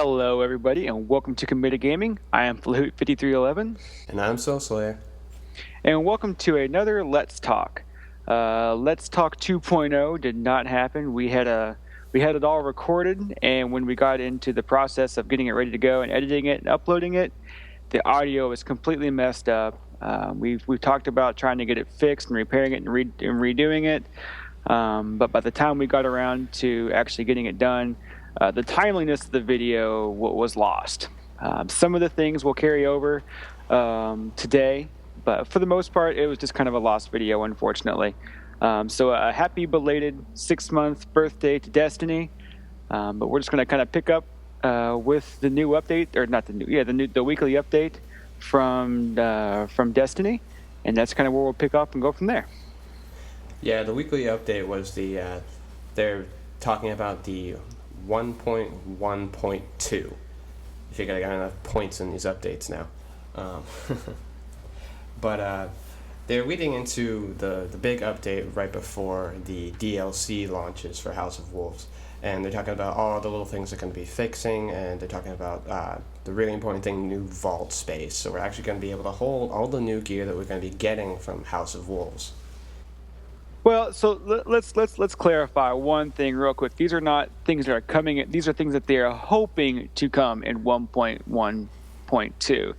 Hello, everybody, and welcome to Committed Gaming. I am Flute5311. And I'm Soul Slayer. And welcome to another Let's Talk. Let's Talk 2.0 did not happen. We had it all recorded, and when we got into the process of getting it ready to go and editing it and uploading it, the audio was completely messed up. We've talked about trying to get it fixed and repairing it and redoing it, but by the time we got around to actually getting it done, the timeliness of the video was lost. Some of the things will carry over today, but for the most part, it was just kind of a lost video, unfortunately. So a happy belated 6-month birthday to Destiny, but we're just going to kind of pick up with the new update, or not the weekly update from Destiny, and that's kind of where we'll pick up and go from there. Yeah, the weekly update was they're talking about the 1.1.2. If you got enough points in these updates now. But they're leading into the big update right before the DLC launches for House of Wolves. And they're talking about all the little things they're going to be fixing, and they're talking about the really important thing, new vault space. So we're actually going to be able to hold all the new gear that we're going to be getting from House of Wolves. Well, so let's clarify one thing real quick. These are not things that are coming. These are things that they are hoping to come in 1.1.2.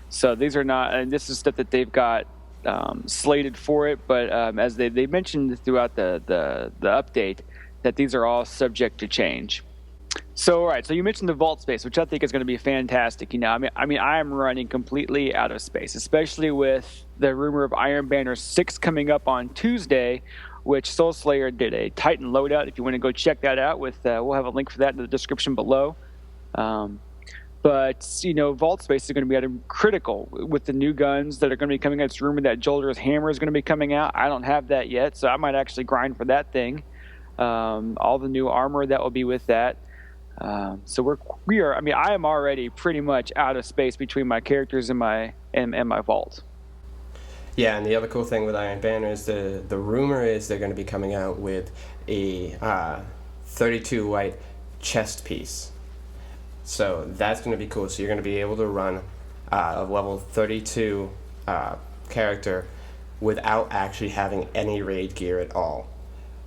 So these are not, and this is stuff that they've got slated for it. But as they mentioned throughout the update, that these are all subject to change. So, all right. So you mentioned the vault space, which I think is going to be fantastic. I mean, I am running completely out of space, especially with the rumor of Iron Banner 6 coming up on Tuesday, which Soul Slayer did a Titan loadout. If you want to go check that out, we'll have a link for that in the description below. But vault space is going to be critical with the new guns that are going to be coming out. It's rumored that Jolder's hammer is going to be coming out. I don't have that yet, so I might actually grind for that thing. All the new armor that will be with that. So we are. I mean, I am already pretty much out of space between my characters and my vault. Yeah, and the other cool thing with Iron Banner is the rumor is they're going to be coming out with a 32 white chest piece. So that's going to be cool. So you're going to be able to run a level 32 character without actually having any raid gear at all.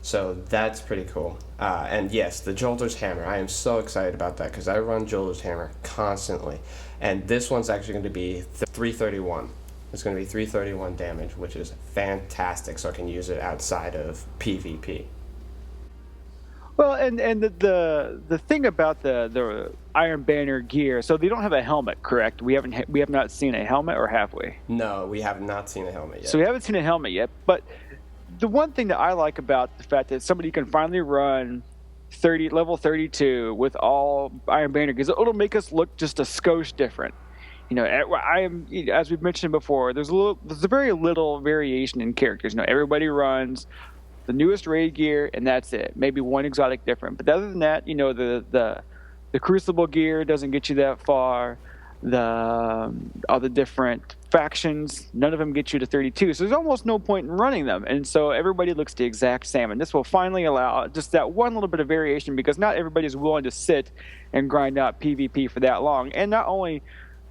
So that's pretty cool. And yes, the Jolder's hammer. I am so excited about that because I run Jolder's hammer constantly. And this one's actually going to be 331. It's going to be 331 damage, which is fantastic. So I can use it outside of PvP. Well, and the thing about the Iron Banner gear, so they don't have a helmet, correct? We have not seen a helmet, or have we? No, we have not seen a helmet yet. So we haven't seen a helmet yet, but the one thing that I like about the fact that somebody can finally run level 32 with all Iron Banner gear, it'll make us look just a skosh different. I am, as we've mentioned before, there's very little variation in characters. Everybody runs the newest raid gear, and that's it. Maybe one exotic different, but other than that, the Crucible gear doesn't get you that far. All the different factions, none of them get you to 32, so there's almost no point in running them, and so everybody looks the exact same. And this will finally allow just that one little bit of variation, because not everybody is willing to sit and grind out PvP for that long. And not only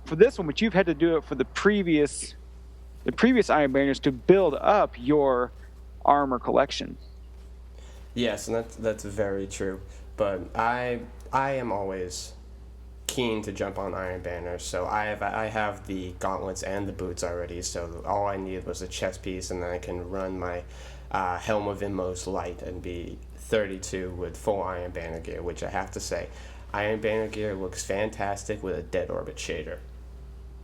for this one, but you've had to do it for the previous Iron Banners to build up your armor collection. Yes, and that's very true. But I am always keen to jump on Iron Banner, so I have the gauntlets and the boots already. So all I needed was a chest piece, and then I can run my Helm of Inmost Light and be 32 with full Iron Banner gear. Which I have to say, Iron Banner gear looks fantastic with a dead orbit shader.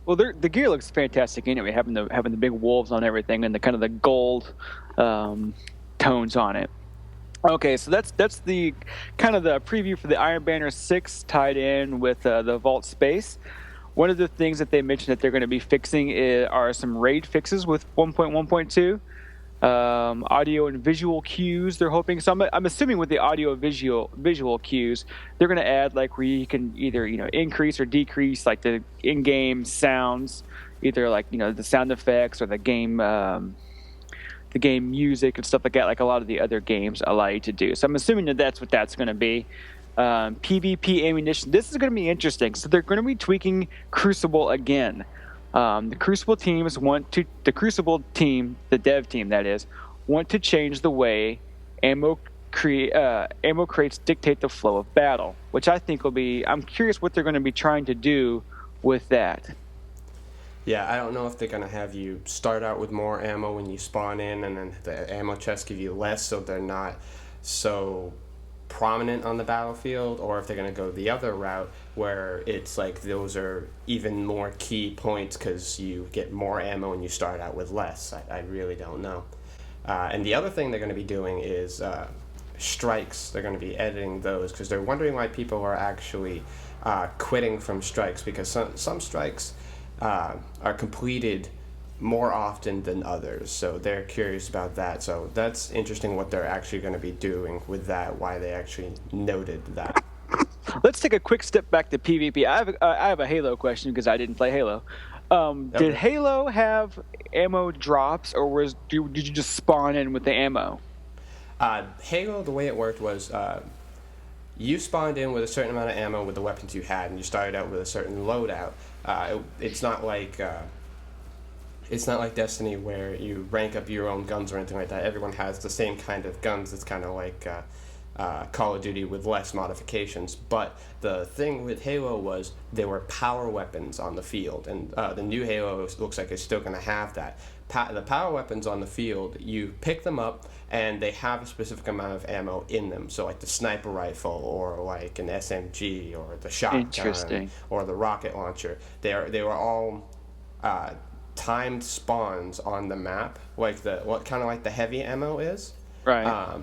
Well, the gear looks fantastic anyway, having the big wolves on everything and the kind of the gold tones on it. Okay, so that's the kind of the preview for the Iron Banner 6 tied in with the vault space. One of the things that they mentioned that they're going to be fixing are some raid fixes with 1.1.2. Audio and visual cues they're hoping. So I'm assuming with the audio visual cues, they're going to add like where you can either increase or decrease like the in-game sounds, either like the sound effects or the game music and stuff like that, like a lot of the other games allow you to do. So I'm assuming that's what that's going to be. PvP ammunition. This is going to be interesting. So they're going to be tweaking Crucible again. The Crucible team, the dev team that is, want to change the way ammo crates dictate the flow of battle, which I think will be. I'm curious what they're going to be trying to do with that. Yeah, I don't know if they're going to have you start out with more ammo when you spawn in, and then the ammo chests give you less, so they're not so prominent on the battlefield, or if they're going to go the other route where it's like those are even more key points because you get more ammo and you start out with less. I really don't know. And the other thing they're going to be doing is strikes. They're going to be editing those because they're wondering why people are actually quitting from strikes, because some strikes are completed more often than others, so they're curious about that. So that's interesting what they're actually going to be doing with that, why they actually noted that. Let's take a quick step back to PvP. I have a Halo question because I didn't play Halo. Did Halo have ammo drops, or did you just spawn in with the ammo? Halo, the way it worked was you spawned in with a certain amount of ammo with the weapons you had, and you started out with a certain loadout. It's not like Destiny where you rank up your own guns or anything like that. Everyone has the same kind of guns. It's kind of like Call of Duty with less modifications. But the thing with Halo was there were power weapons on the field, and the new Halo looks like it's still going to have that. The power weapons on the field, you pick them up, and they have a specific amount of ammo in them. So like the sniper rifle, or like an SMG, or the shotgun, or the rocket launcher. They were all timed spawns on the map, like what kind of like the heavy ammo is. Right.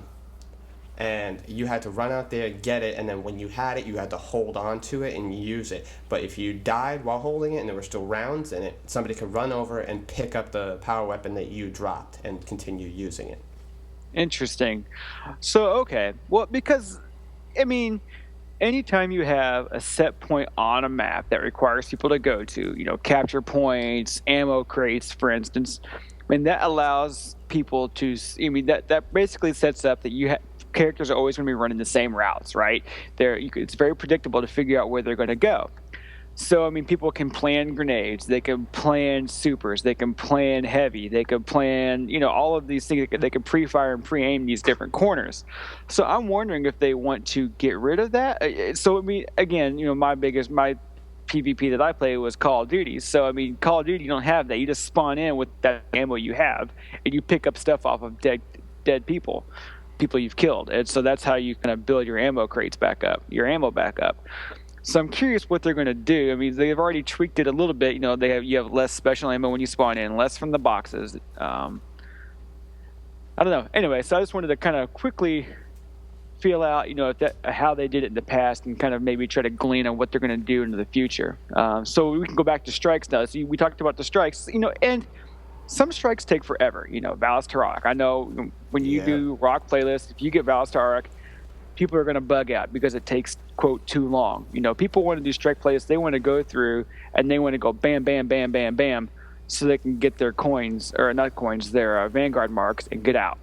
And you had to run out there, get it, and then when you had it, you had to hold on to it and use it. But if you died while holding it and there were still rounds in it, somebody could run over and pick up the power weapon that you dropped and continue using it. Interesting. So, okay. Well, because, I mean, anytime you have a set point on a map that requires people to go to, capture points, ammo crates, for instance, I mean, that allows people to, that basically sets up that characters are always going to be running the same routes, right? It's very predictable to figure out where they're going to go. So, people can plan grenades, they can plan supers, they can plan heavy, they can plan, all of these things. They can pre-fire and pre-aim these different corners. So I'm wondering if they want to get rid of that. So, again, my PvP that I play was Call of Duty. So, Call of Duty, you don't have that. You just spawn in with that ammo you have, and you pick up stuff off of dead people you've killed. And so that's how you kind of build your ammo crates back up, your ammo back up. So I'm curious what they're going to do. They've already tweaked it a little bit. You have less special ammo when you spawn in, less from the boxes. I don't know. Anyway, so I just wanted to kind of quickly feel out, how they did it in the past, and kind of maybe try to glean on what they're going to do into the future. So we can go back to strikes now. So we talked about the strikes, and some strikes take forever. Valis Tarak. I know when you do rock playlists, if you get Valis Tarak, people are going to bug out because it takes, quote, too long. People want to do strike playlists. They want to go through and they want to go bam, bam, bam, bam, bam, so they can get their coins, or not coins, their Vanguard marks, and get out.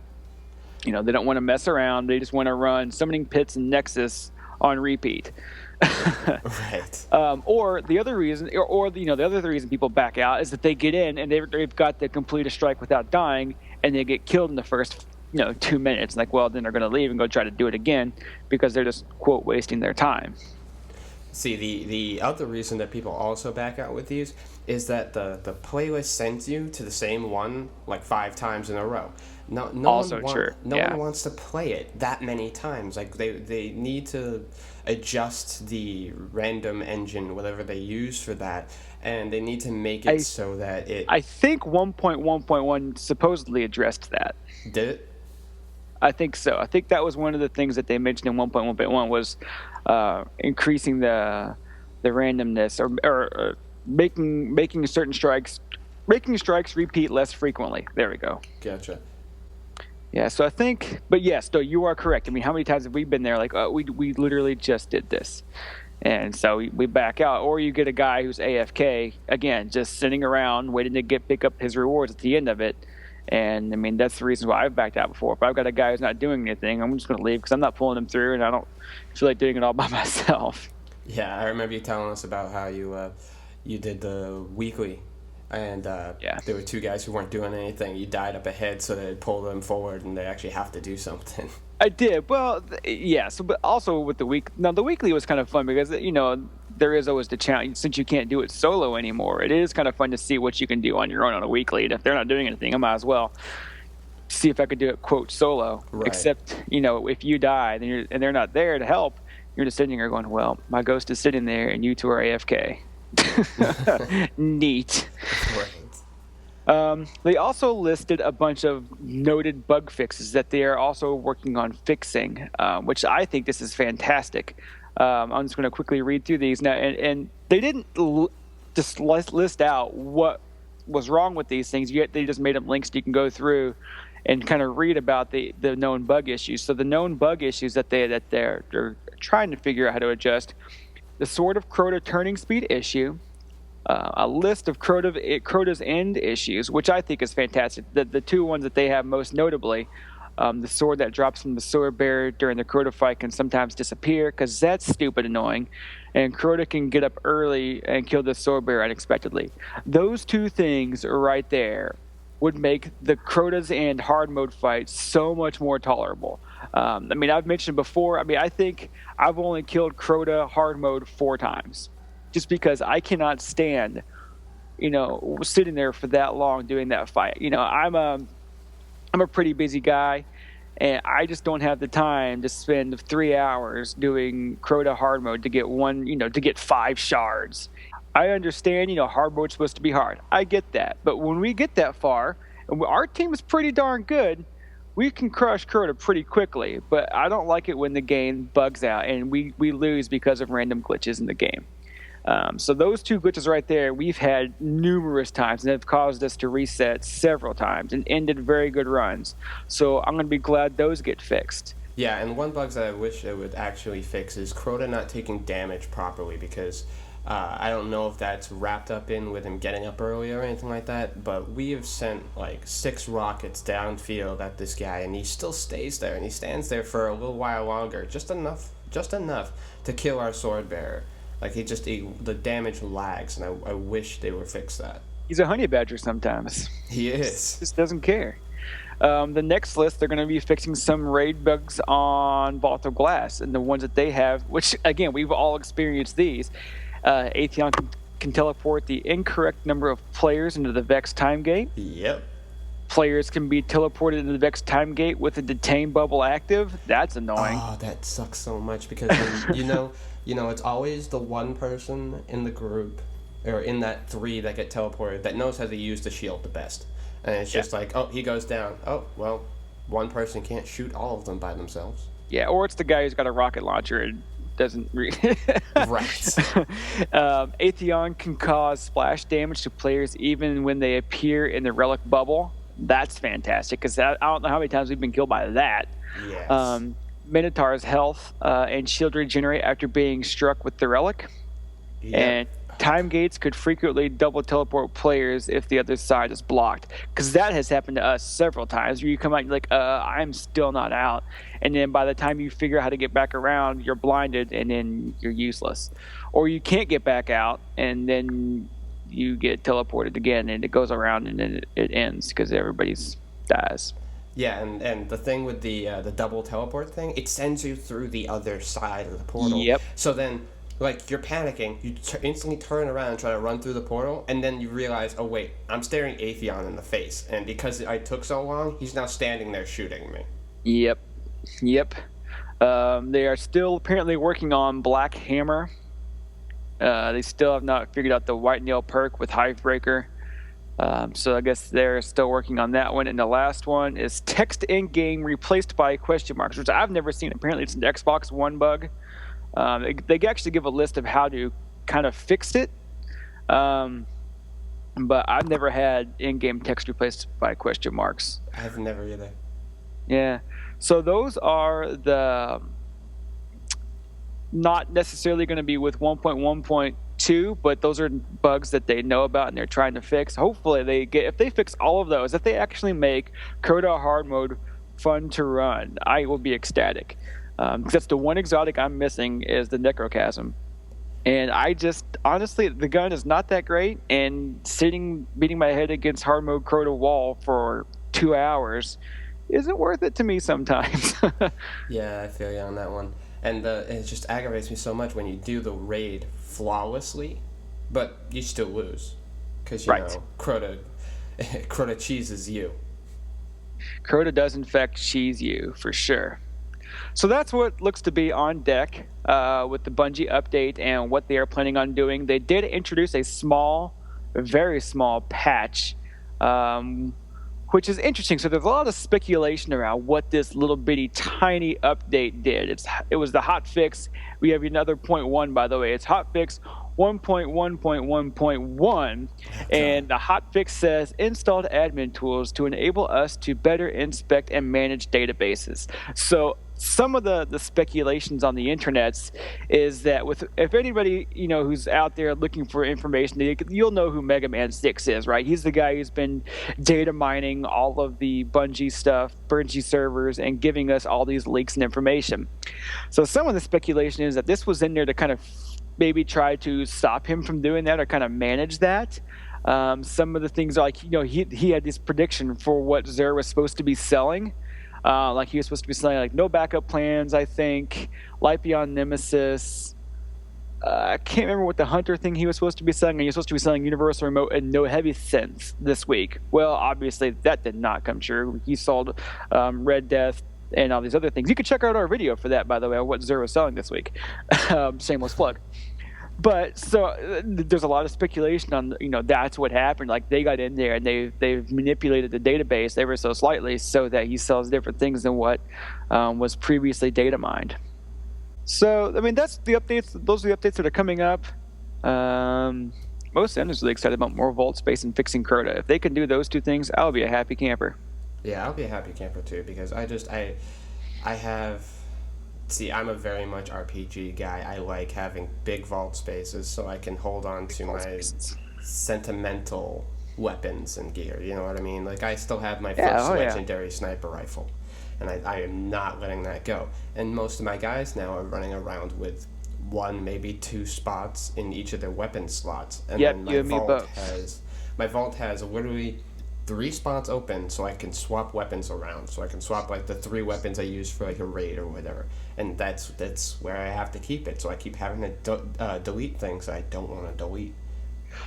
They don't want to mess around. They just want to run Summoning Pits and Nexus on repeat. Right. Or the other reason, the other reason people back out is that they get in and they've got to complete a strike without dying, and they get killed in the first 2 minutes. Then they're going to leave and go try to do it again because they're just, quote, wasting their time. See, the other reason that people also back out with these is that the playlist sends you to the same one like 5 times in a row. No one wants to play it that many times. Like they need to adjust the random engine, whatever they use for that, and they need to make it so that it. I think 1.1.1 supposedly addressed that. Did it? I think so. I think that was one of the things that they mentioned in 1.1.1 was increasing the randomness, or making certain strikes repeat less frequently. There we go. Gotcha. Yeah, so I think, but yes, no, you are correct. How many times have we been there? Like, we literally just did this, and so we back out. Or you get a guy who's AFK again, just sitting around waiting to pick up his rewards at the end of it, And I mean, that's the reason why I've backed out before. If I've got a guy who's not doing anything, I'm just going to leave because I'm not pulling him through, and I don't feel like doing it all by myself. Yeah, I remember you telling us about how you did the weekly, and Yeah. there were two guys who weren't doing anything. You died up ahead so they pull them forward, and they actually have to do something. I did. Well, yeah. So, but also with the week. Now, the weekly was kind of fun because there is always the challenge since you can't do it solo anymore. It is kind of fun to see what you can do on your own on a weekly. And if they're not doing anything, I might as well see if I could do it quote solo. Right. Except if you die and they're not there to help, you're just sitting there going, "Well, my ghost is sitting there, and you two are AFK." Neat. Right. They also listed a bunch of noted bug fixes that they are also working on fixing, which I think this is fantastic. I'm just going to quickly read through these now, and they didn't just list out what was wrong with these things, yet they just made up links so you can go through and kind of read about the known bug issues. So the known bug issues that they're trying to figure out how to adjust: the Sword of Crota turning speed issue. A list of Crota's end issues, which I think is fantastic. The two ones that they have most notably, the sword that drops from the sword bearer during the Crota fight can sometimes disappear because that's stupid annoying, and Crota can get up early and kill the sword bearer unexpectedly. Those two things right there would make the Crota's end hard mode fight so much more tolerable. I mean, I've mentioned before, I think I've only killed Crota hard mode 4 times. Just because I cannot stand, sitting there for that long doing that fight. I'm a pretty busy guy, and I just don't have the time to spend 3 hours doing Crota hard mode to get to get 5 shards. I understand, hard mode's supposed to be hard. I get that, but when we get that far, and our team is pretty darn good, we can crush Crota pretty quickly. But I don't like it when the game bugs out and we lose because of random glitches in the game. So those two glitches right there, we've had numerous times, and have caused us to reset several times and ended very good runs. So I'm going to be glad those get fixed. Yeah, and one bug that I wish it would actually fix is Crota not taking damage properly, because I don't know if that's wrapped up in with him getting up early or anything like that, but we have sent like 6 rockets downfield at this guy, and he still stays there, and he stands there for a little while longer, just enough to kill our sword bearer. Like, the damage lags, and I wish they would fix that. He's a honey badger sometimes. He is. He just doesn't care. The next list, they're going to be fixing some raid bugs on Vault of Glass, and the ones that they have, which, again, we've all experienced these. Atheon can teleport the incorrect number of players into the Vex time gate. Yep. Players can be teleported into the Vex time gate with a detain bubble active. That's annoying. Oh, that sucks so much, because it's always the one person in the group, or in that 3 that get teleported, that knows how to use the shield the best. And it's just like, oh, he goes down. Oh, well, one person can't shoot all of them by themselves. Yeah, or it's the guy who's got a rocket launcher and doesn't Right. Atheon can cause splash damage to players even when they appear in the relic bubble. That's fantastic, because I don't know how many times we've been killed by that. Yes. Minotaur's health and shield regenerate after being struck with the relic. Yep. And time gates could frequently double teleport players if the other side is blocked, because that has happened to us several times, where you come out and you're like, I'm still not out, and then by the time you figure out how to get back around, you're blinded, and then you're useless. Or you can't get back out, and then you get teleported again, and it goes around, and then it ends because everybody's dies. Yeah, and the thing with the double teleport thing, it sends you through the other side of the portal. Yep. So then, like, you're panicking, you instantly turn around and try to run through the portal, and then you realize, oh wait, I'm staring Atheon in the face, and because I took so long, he's now standing there shooting me. Yep. They are still apparently working on Black Hammer. They still have not figured out the White Nail perk with Hivebreaker. So I guess they're still working on that one. And the last one is text in-game replaced by question marks, which I've never seen. Apparently it's an Xbox One bug. They actually give a list of how to kind of fix it. But I've never had in-game text replaced by question marks. I've never either. Yeah. So those are the not necessarily going to be with 1.1.2 32, but those are bugs that they know about and they're trying to fix. Hopefully if they fix all of those, if they actually make Crota hard mode fun to run, I will be ecstatic. That's the one exotic I'm missing is the Necrochasm. And I just, honestly, the gun is not that great, and beating my head against hard mode Crota wall for 2 hours isn't worth it to me sometimes. Yeah, I feel you on that one. And it just aggravates me so much when you do the raid flawlessly, but you still lose. Because, Right. Crota, Crota cheeses you. Crota does, in fact, cheese you, for sure. So that's what looks to be on deck with the Bungie update and what they are planning on doing. They did introduce a very small patch, which is interesting. So there's a lot of speculation around what this little bitty tiny update did. It was the hotfix. We have another 0.1, by the way. It's hotfix 1.1.1.1, and the hotfix says installed admin tools to enable us to better inspect and manage databases. So some of the speculations on the internets is that if anybody who's out there looking for information, you'll know who Mega Man 6 is, right? He's the guy who's been data mining all of the Bungie stuff, Bungie servers, and giving us all these leaks and information. So some of the speculation is that this was in there to kind of maybe try to stop him from doing that or kind of manage that. Some of the things are like, he had this prediction for what Xur was supposed to be selling. Like he was supposed to be selling like no backup plans, I think, Light Beyond Nemesis. I can't remember what the Hunter thing he was supposed to be selling. He was supposed to be selling Universal Remote and no heavy synths this week. Well, obviously that did not come true. He sold Red Death and all these other things. You can check out our video for that, by the way, on what Xur was selling this week. Shameless plug. But so there's a lot of speculation on, that's what happened. Like they got in there and they've manipulated the database ever so slightly so that he sells different things than what was previously data mined. So, I mean, that's the updates. Those are the updates that are coming up. Mostly I'm just really excited about more vault space and fixing Crota. If they can do those two things, I'll be a happy camper. Yeah, I'll be a happy camper too, because I'm a very much RPG guy. I like having big vault spaces so I can hold on to my sentimental weapons and gear. You know what I mean? Like, I still have my first legendary sniper rifle, and I am not letting that go. And most of my guys now are running around with 1, maybe 2 spots in each of their weapon slots. And then my vault has literally 3 spots open so I can swap weapons around. So I can swap like the 3 weapons I use for like a raid or whatever. And that's where I have to keep it. So I keep having to delete things I don't want to delete.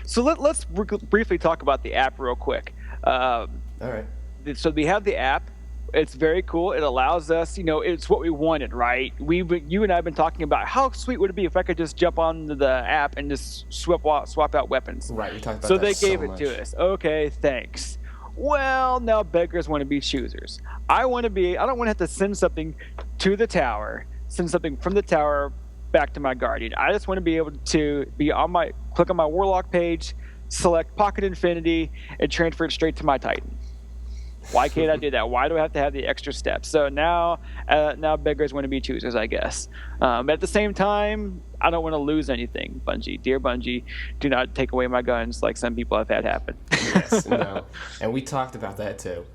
So let's briefly talk about the app real quick. All right. So we have the app. It's very cool. It allows us, it's what we wanted, right? You and I have been talking about how sweet would it be if I could just jump onto the app and just swap out weapons. Right, we talked about so that they gave so it much. To us. Okay, thanks. Well, now beggars want to be choosers. I don't want to have to send something to the tower, send something from the tower back to my guardian. I just want to be able to click on my warlock page, select Pocket Infinity, and transfer it straight to my Titan. Why can't I do that? Why do I have to have the extra steps? So now beggars want to be choosers, I guess. But at the same time, I don't want to lose anything, Bungie. Dear Bungie, do not take away my guns like some people have had happen. Yes, no. And we talked about that too.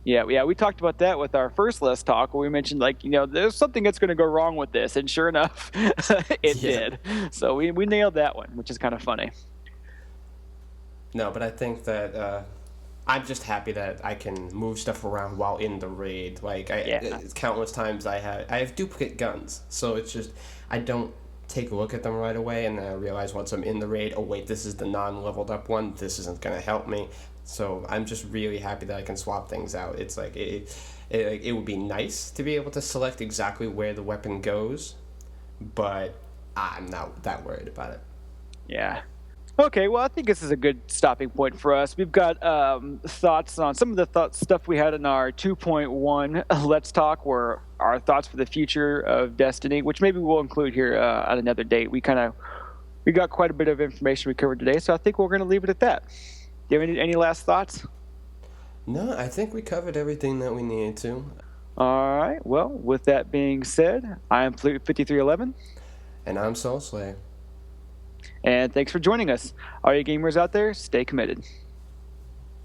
Yeah, we talked about that with our first list talk where we mentioned, there's something that's going to go wrong with this. And sure enough, it did. So we nailed that one, which is kind of funny. No, but I think that I'm just happy that I can move stuff around while in the raid. Countless times I have duplicate guns, so it's just I don't take a look at them right away, and then I realize once I'm in the raid, oh wait, this is the non-leveled up one. This isn't gonna help me. So I'm just really happy that I can swap things out. It's like it would be nice to be able to select exactly where the weapon goes, but I'm not that worried about it. Yeah. Okay, well, I think this is a good stopping point for us. We've got thoughts on some of the stuff we had in our 2.1 Let's Talk were our thoughts for the future of Destiny, which maybe we'll include here at another date. We got quite a bit of information we covered today, so I think we're going to leave it at that. Do you have any last thoughts? No, I think we covered everything that we needed to. All right, well, with that being said, I am 5311. And I'm Soul Slayer. And thanks for joining us. All you gamers out there, stay committed.